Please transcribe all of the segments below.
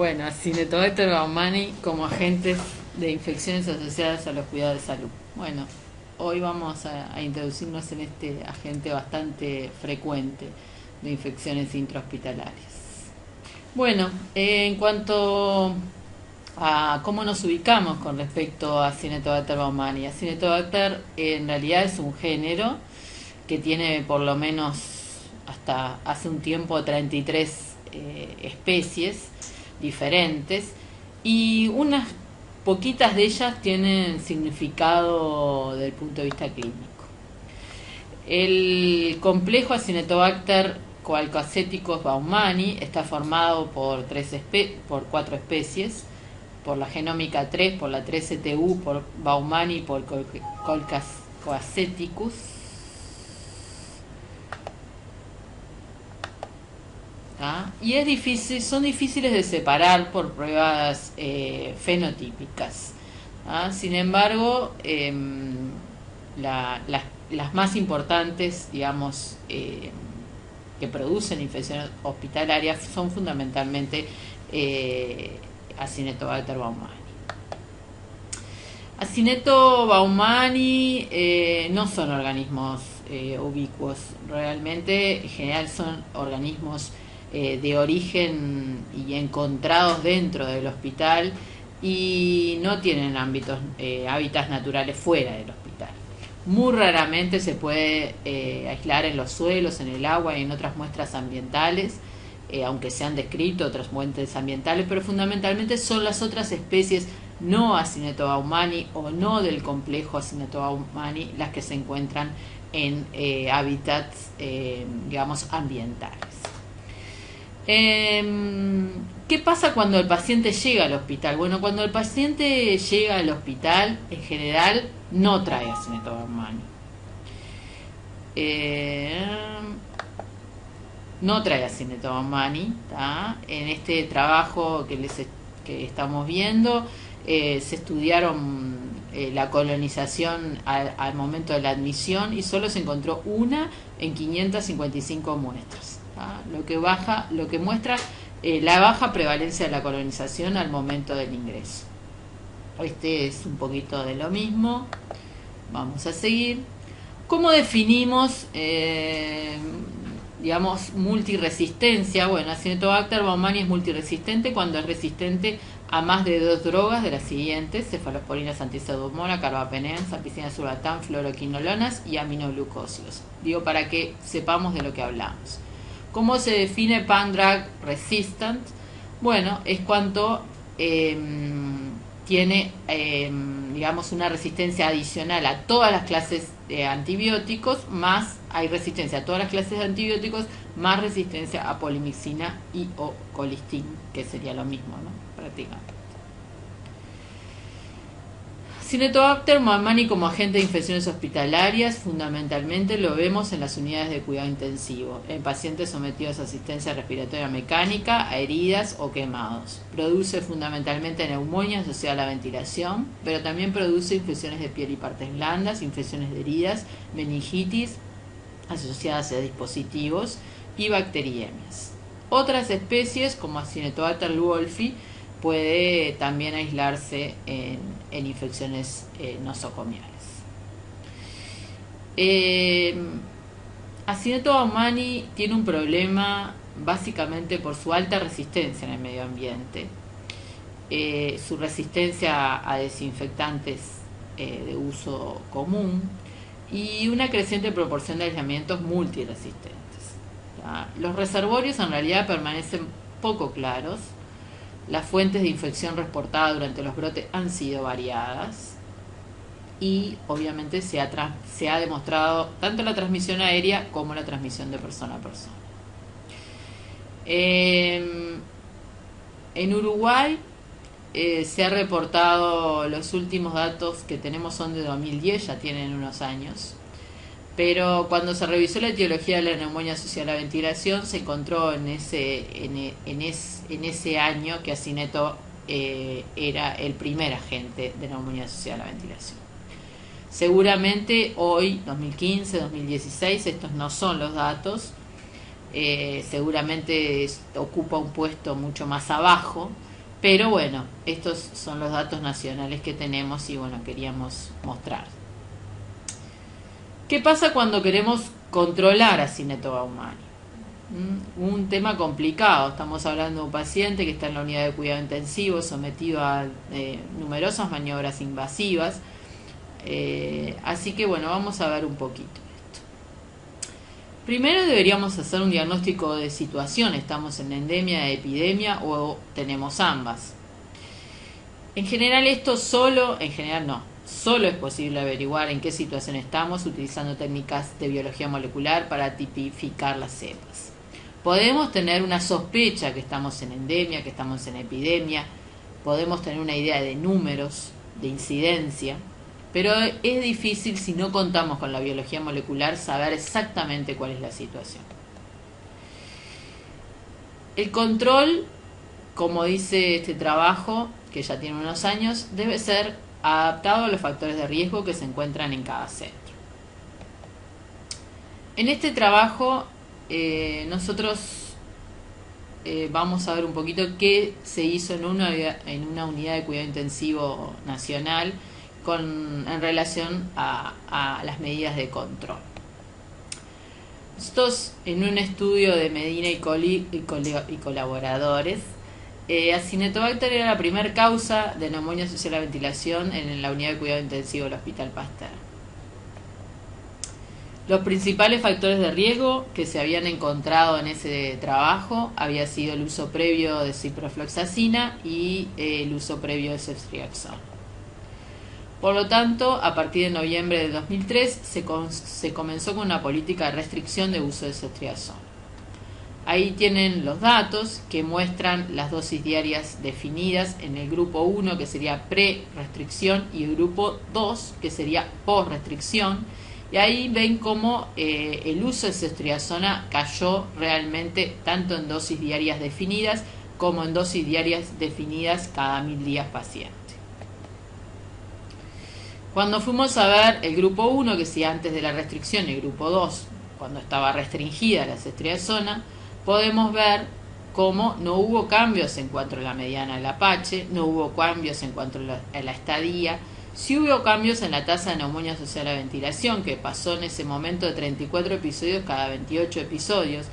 Bueno, Acinetobacter baumannii como agentes de infecciones asociadas a los cuidados de salud. Bueno, hoy vamos a introducirnos en este agente bastante frecuente de infecciones intrahospitalarias. Bueno, en cuanto a cómo nos ubicamos con respecto a Acinetobacter baumannii. Acinetobacter en realidad es un género que tiene por lo menos hasta hace un tiempo 33 especies diferentes y unas poquitas de ellas tienen significado desde el punto de vista clínico. El complejo Acinetobacter coalcoacéticos baumannii está formado por cuatro especies, por la genómica 3, por la 3CTU, por baumannii, por coalcoacéticus. Y son difíciles de separar por pruebas fenotípicas. Sin embargo, las más importantes, digamos, que producen infecciones hospitalarias son fundamentalmente Acinetobacter baumannii. Acinetobacter baumannii no son organismos ubicuos, realmente en general son organismos de origen y encontrados dentro del hospital y no tienen hábitats naturales fuera del hospital. Muy raramente se puede aislar en los suelos, en el agua y en otras muestras ambientales, aunque se han descrito otras fuentes ambientales, pero fundamentalmente son las otras especies no Acinetobacter baumannii o no del complejo Acinetobacter baumannii las que se encuentran en hábitats, digamos, ambientales. ¿Qué pasa cuando el paciente llega al hospital? Bueno, cuando el paciente llega al hospital, en general, no trae Acinetobacter baumannii. No trae Acinetobacter baumannii. En este trabajo que estamos viendo, se estudiaron la colonización al momento de la admisión y solo se encontró una en 555 muestras. Lo que muestra la baja prevalencia de la colonización al momento del ingreso. Este es un poquito de lo mismo. Vamos a seguir. ¿Cómo definimos, digamos, multiresistencia? Bueno, Acinetobacter baumannii es multiresistente cuando es resistente a más de 2 drogas de las siguientes: cefalosporina, antipseudomonas, carbapenem, sampicina, surbatán, fluoroquinolonas y aminoglucósidos. Digo, para que sepamos de lo que hablamos. ¿Cómo se define pan-drug resistant? Bueno, es cuando tiene, digamos, una resistencia adicional a todas las clases de antibióticos, más hay resistencia a todas las clases de antibióticos, más resistencia a polimixina y o colistin, que sería lo mismo, ¿no? Prácticamente. Acinetobacter baumannii como agente de infecciones hospitalarias fundamentalmente lo vemos en las unidades de cuidado intensivo, en pacientes sometidos a asistencia respiratoria mecánica, a heridas o quemados. Produce fundamentalmente neumonía asociada a la ventilación, pero también produce infecciones de piel y partes blandas, infecciones de heridas, meningitis asociadas a dispositivos y bacteriemias. Otras especies como Acinetobacter wolffii puede también aislarse en infecciones nosocomiales. Acinetobacter baumannii tiene un problema básicamente por su alta resistencia en el medio ambiente, su resistencia a desinfectantes de uso común y una creciente proporción de aislamientos multiresistentes. Los reservorios en realidad permanecen poco claros. Las fuentes de infección reportadas durante los brotes han sido variadas y obviamente se ha demostrado tanto la transmisión aérea como la transmisión de persona a persona. En Uruguay se ha reportado, los últimos datos que tenemos son de 2010, ya tienen unos años, pero cuando se revisó la etiología de la neumonía asociada a la ventilación, se encontró en ese año que Acineto era el primer agente de neumonía asociada a la ventilación. Seguramente hoy, 2015, 2016, estos no son los datos, seguramente ocupa un puesto mucho más abajo, Pero bueno, estos son los datos nacionales que tenemos y bueno, queríamos mostrar. ¿Qué pasa cuando queremos controlar a Acinetobacter baumannii? Un tema complicado. Estamos hablando de un paciente que está en la unidad de cuidado intensivo, sometido a numerosas maniobras invasivas. Así que bueno, vamos a ver un poquito esto. Primero deberíamos hacer un diagnóstico de situación. ¿Estamos en endemia, epidemia o tenemos ambas? En general solo es posible averiguar en qué situación estamos utilizando técnicas de biología molecular para tipificar las cepas. Podemos tener una sospecha que estamos en endemia, que estamos en epidemia, podemos tener una idea de números, de incidencia, pero es difícil, si no contamos con la biología molecular, saber exactamente cuál es la situación. El control, como dice este trabajo, que ya tiene unos años, debe ser adaptado a los factores de riesgo que se encuentran en cada centro. En este trabajo nosotros vamos a ver un poquito qué se hizo en una unidad de cuidado intensivo nacional en relación a las medidas de control. Nosotros, en un estudio de Medina y colaboradores, Acinetobacter era la primera causa de neumonía asociada a la ventilación en la unidad de cuidado intensivo del Hospital Pasteur. Los principales factores de riesgo que se habían encontrado en ese trabajo había sido el uso previo de ciprofloxacina y el uso previo de ceftriaxona. Por lo tanto, a partir de noviembre de 2003 se comenzó con una política de restricción de uso de ceftriaxona. Ahí tienen los datos que muestran las dosis diarias definidas en el grupo 1, que sería pre-restricción, y el grupo 2, que sería post-restricción. Y ahí ven cómo el uso de ceftriaxona cayó realmente tanto en dosis diarias definidas como en dosis diarias definidas cada 1000 días paciente. Cuando fuimos a ver el grupo 1, que sería antes de la restricción, y el grupo 2, cuando estaba restringida la ceftriaxona, podemos ver cómo no hubo cambios en cuanto a la mediana del Apache, no hubo cambios en cuanto a la estadía. Sí hubo cambios en la tasa de neumonía asociada a la ventilación, que pasó en ese momento de 34 episodios cada 28 episodios.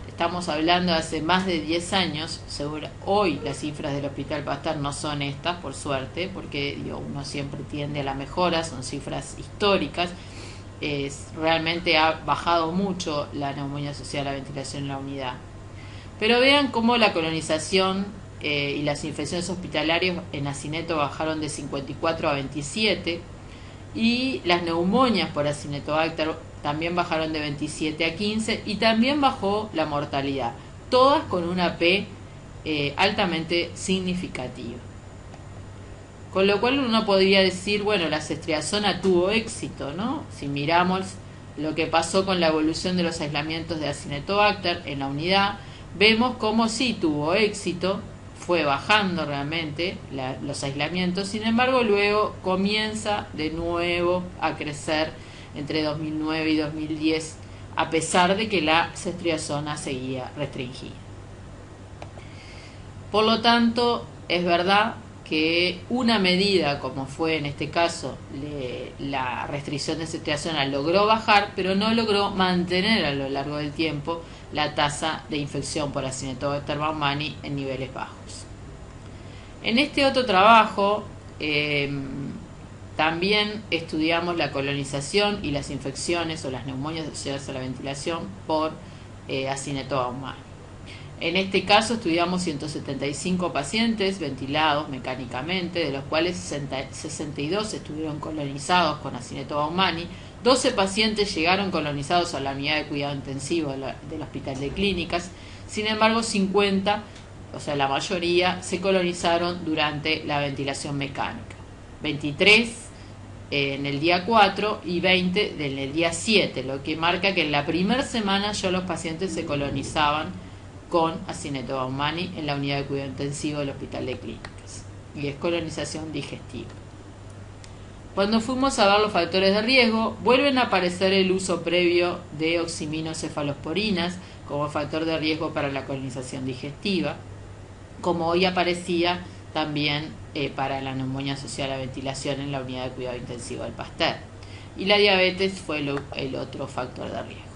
Estamos hablando de hace más de 10 años. Hoy las cifras del Hospital Pasteur no son estas, por suerte, porque uno siempre tiende a la mejora, son cifras históricas. Realmente ha bajado mucho la neumonía asociada a la ventilación en la unidad. Pero vean cómo la colonización y las infecciones hospitalarias en Acineto bajaron de 54 a 27, y las neumonias por Acinetobacter también bajaron de 27 a 15, y también bajó la mortalidad, todas con una P altamente significativa. Con lo cual uno podría decir, bueno, la ceftriaxona tuvo éxito, ¿no? Si miramos lo que pasó con la evolución de los aislamientos de Acinetobacter en la unidad, vemos cómo sí tuvo éxito, fue bajando realmente los aislamientos. Sin embargo, luego comienza de nuevo a crecer entre 2009 y 2010, a pesar de que la ceftriaxona seguía restringida. Por lo tanto, es verdad que una medida, como fue en este caso la restricción de ceftriaxona, logró bajar, pero no logró mantener a lo largo del tiempo la tasa de infección por Acinetobacter baumannii en niveles bajos. En este otro trabajo también estudiamos la colonización y las infecciones o las neumonias asociadas a la ventilación por Acinetobacter baumannii. En este caso estudiamos 175 pacientes ventilados mecánicamente, de los cuales 62 estuvieron colonizados con Acinetobacter baumannii. 12 pacientes llegaron colonizados a la unidad de cuidado intensivo del Hospital de Clínicas. Sin embargo, 50, o sea, la mayoría, se colonizaron durante la ventilación mecánica. 23 en el día 4 y 20 en el día 7, lo que marca que en la primera semana ya los pacientes se colonizaban con Acinetobacter baumannii en la unidad de cuidado intensivo del Hospital de Clínicas, y es colonización digestiva. Cuando fuimos a ver los factores de riesgo, vuelven a aparecer el uso previo de oximinosefalosporinas como factor de riesgo para la colonización digestiva. como hoy aparecía también para la neumonía asociada a la ventilación en la unidad de cuidado intensivo del Pasteur. Y la diabetes fue el otro factor de riesgo.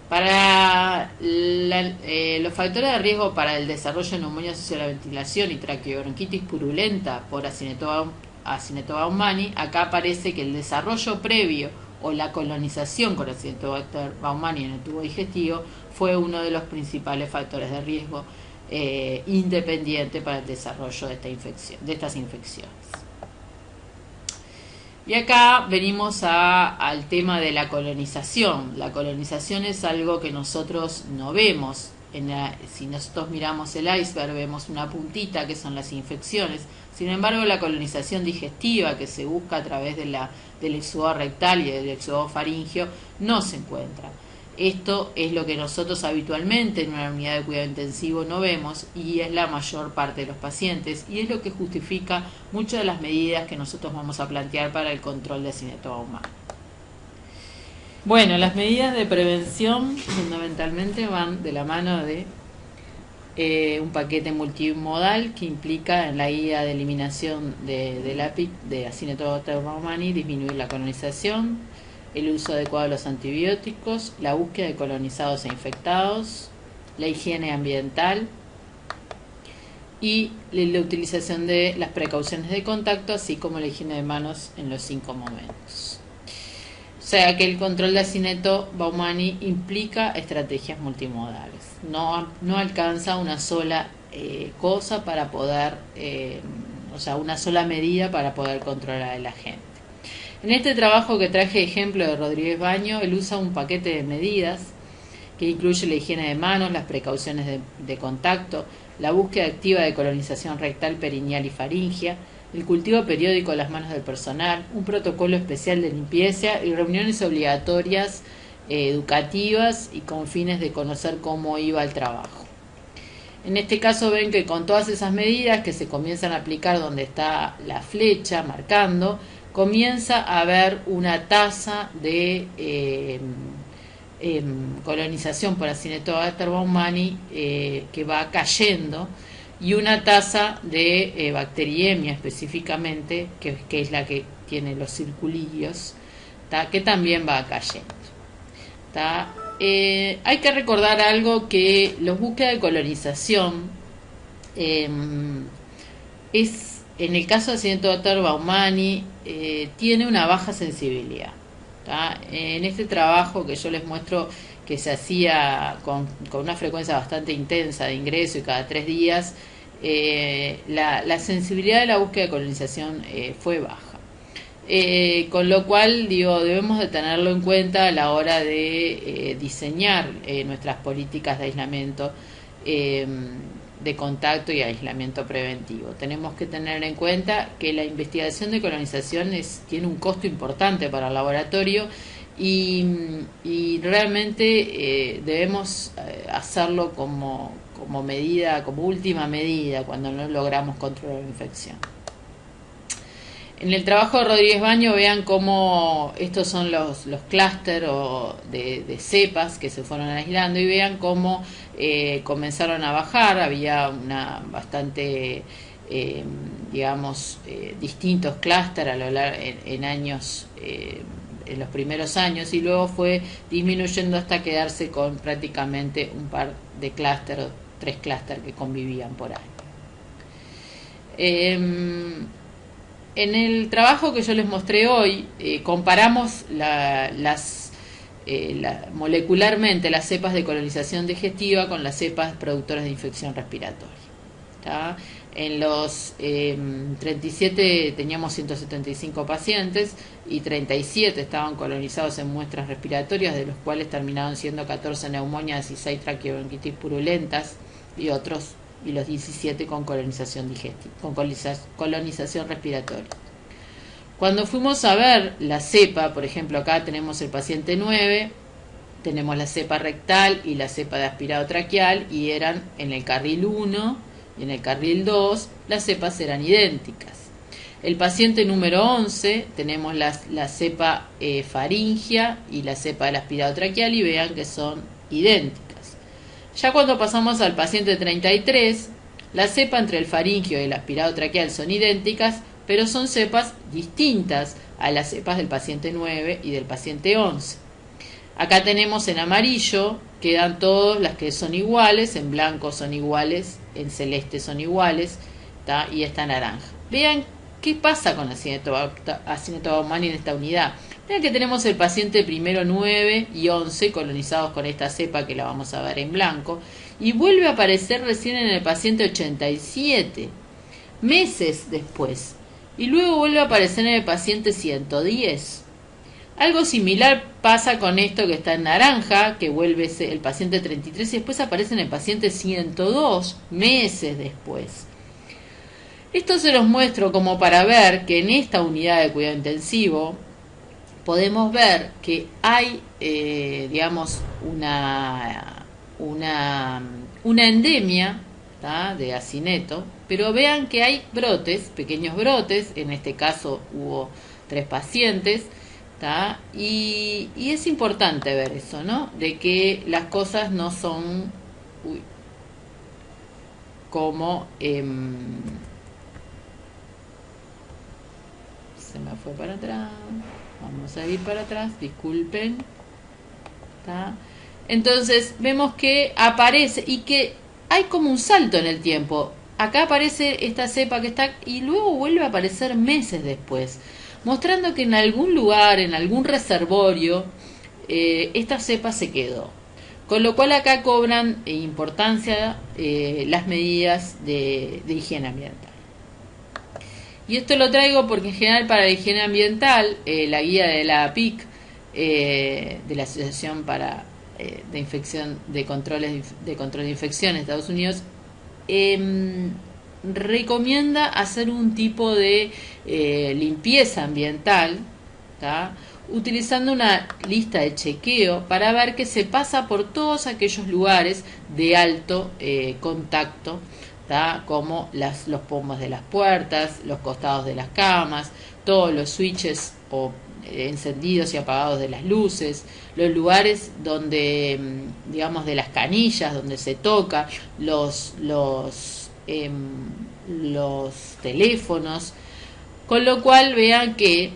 Para los factores de riesgo para el desarrollo de neumonía asociada a la ventilación y traqueobronquitis purulenta por Acinetobacter baumannii, acá aparece que el desarrollo previo o la colonización con Acinetobacter baumannii en el tubo digestivo fue uno de los principales factores de riesgo independiente para el desarrollo de estas infecciones. Y acá venimos al tema de la colonización. La colonización es algo que nosotros no vemos. Si nosotros miramos el iceberg, vemos una puntita que son las infecciones. Sin embargo, la colonización digestiva que se busca a través del exudado rectal y del exudado faríngeo no se encuentra. Esto es lo que nosotros habitualmente en una unidad de cuidado intensivo no vemos y es la mayor parte de los pacientes y es lo que justifica muchas de las medidas que nosotros vamos a plantear para el control de Acinetobacter baumannii. Bueno, las medidas de prevención fundamentalmente van de la mano de un paquete multimodal que implica en la guía de eliminación de Acinetobacter baumannii disminuir la colonización, el uso adecuado de los antibióticos, la búsqueda de colonizados e infectados, la higiene ambiental y la utilización de las precauciones de contacto, así como la higiene de manos en los 5 momentos. O sea que el control de Acinetobacter baumannii implica estrategias multimodales. No alcanza una sola cosa para poder, una sola medida para poder controlar a la gente. En este trabajo que traje ejemplo de Rodríguez Baño, él usa un paquete de medidas que incluye la higiene de manos, las precauciones de contacto, la búsqueda activa de colonización rectal, perineal y faríngea, el cultivo periódico de las manos del personal, un protocolo especial de limpieza y reuniones obligatorias educativas y con fines de conocer cómo iba el trabajo. En este caso ven que con todas esas medidas que se comienzan a aplicar donde está la flecha marcando, comienza a haber una tasa de colonización por Acinetobacter baumannii que va cayendo y una tasa de bacteriemia específicamente, que es la que tiene los circulillos, que también va cayendo. Hay que recordar algo, que los búsquedas de colonización en el caso de Acinetobacter baumannii tiene una baja sensibilidad. En este trabajo que yo les muestro, que se hacía con una frecuencia bastante intensa de ingreso y cada 3 días, la sensibilidad de la búsqueda de colonización fue baja. Con lo cual, debemos de tenerlo en cuenta a la hora de diseñar nuestras políticas de aislamiento de contacto y aislamiento preventivo. Tenemos que tener en cuenta que la investigación de colonización tiene un costo importante para el laboratorio y realmente debemos hacerlo como medida, como última medida cuando no logramos controlar la infección. En el trabajo de Rodríguez Baño vean cómo estos son los clústeres de cepas que se fueron aislando y vean cómo comenzaron a bajar. Había una bastante, distintos clústeres a lo largo en años, en los primeros años, y luego fue disminuyendo hasta quedarse con prácticamente un par de clústeres, 3 clústeres que convivían por año. En el trabajo que yo les mostré hoy, comparamos molecularmente las cepas de colonización digestiva con las cepas productoras de infección respiratoria. En los 37 teníamos 175 pacientes y 37 estaban colonizados en muestras respiratorias, de los cuales terminaron siendo 14 neumonias y 6 traqueobronquitis purulentas y los 17 con colonización digestiva, con colonización respiratoria. Cuando fuimos a ver la cepa, por ejemplo, acá tenemos el paciente 9, tenemos la cepa rectal y la cepa de aspirado traqueal, y eran en el carril 1 y en el carril 2, las cepas eran idénticas. El paciente número 11, tenemos la cepa faríngea y la cepa del aspirado traqueal, y vean que son idénticas. Ya cuando pasamos al paciente 33, La cepa entre el faríngeo y el aspirado traqueal son idénticas, pero son cepas distintas a las cepas del paciente 9 y del paciente 11. Acá tenemos en amarillo, quedan todas las que son iguales, en blanco son iguales, en celeste son iguales, ¿tá? Y esta naranja. Vean qué pasa con Acinetobacter en esta unidad. Vean que tenemos el paciente primero 9 y 11 colonizados con esta cepa que la vamos a ver en blanco, y vuelve a aparecer recién en el paciente 87, meses después, y luego vuelve a aparecer en el paciente 110. Algo similar pasa con esto que está en naranja, que vuelve el paciente 33 y después aparece en el paciente 102, meses después. Esto se los muestro como para ver que en esta unidad de cuidado intensivo podemos ver que hay, digamos, una endemia, ¿tá?, de acineto, pero vean que hay brotes, pequeños brotes, en este caso hubo 3 pacientes, ¿tá? Y es importante ver eso, ¿no? De que las cosas no son como se me fue para atrás, vamos a ir para atrás, disculpen, ¿tá? Entonces vemos que aparece y que hay como un salto en el tiempo. Acá aparece esta cepa que está y luego vuelve a aparecer meses después, mostrando que en algún lugar, en algún reservorio, esta cepa se quedó. Con lo cual acá cobran importancia las medidas de higiene ambiental. Y esto lo traigo porque en general para la higiene ambiental, la guía de la APIC, de la Asociación para de Infección de Control de Infección en Estados Unidos, recomienda hacer un tipo de limpieza ambiental, ¿tá?, utilizando una lista de chequeo para ver que se pasa por todos aquellos lugares de alto contacto, ¿tá?, como los pomos de las puertas, los costados de las camas, todos los switches o encendidos y apagados de las luces, los lugares donde, digamos, de las canillas donde se toca, los teléfonos, con lo cual vean que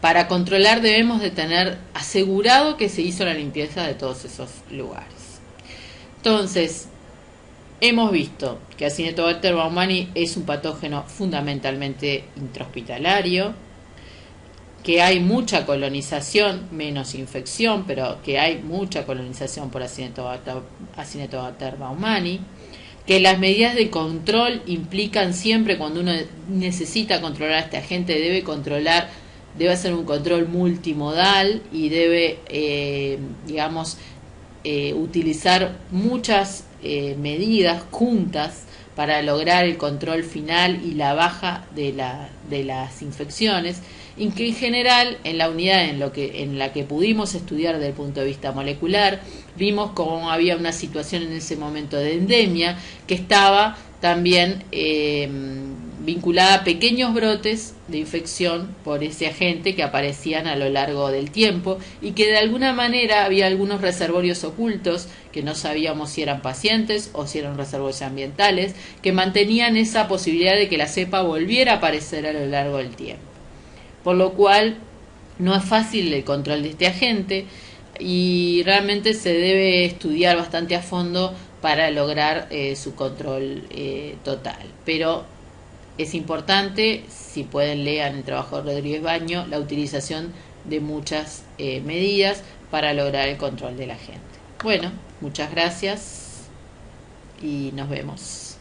para controlar debemos de tener asegurado que se hizo la limpieza de todos esos lugares. Entonces, hemos visto que Acinetobacter baumannii es un patógeno fundamentalmente intrahospitalario, que hay mucha colonización, menos infección, pero que hay mucha colonización por Acinetobacter baumannii, que las medidas de control implican siempre, cuando uno necesita controlar a este agente, debe hacer un control multimodal y debe, utilizar muchas medidas juntas para lograr el control final y la baja de las infecciones, y que en general en la unidad en la que pudimos estudiar desde el punto de vista molecular, vimos cómo había una situación en ese momento de endemia que estaba también vinculada a pequeños brotes de infección por ese agente que aparecían a lo largo del tiempo, y que de alguna manera había algunos reservorios ocultos que no sabíamos si eran pacientes o si eran reservorios ambientales, que mantenían esa posibilidad de que la cepa volviera a aparecer a lo largo del tiempo. Por lo cual no es fácil el control de este agente y realmente se debe estudiar bastante a fondo para lograr su control total. Pero es importante, si pueden lean el trabajo de Rodríguez Baño, la utilización de muchas medidas para lograr el control del agente. Bueno, muchas gracias y nos vemos.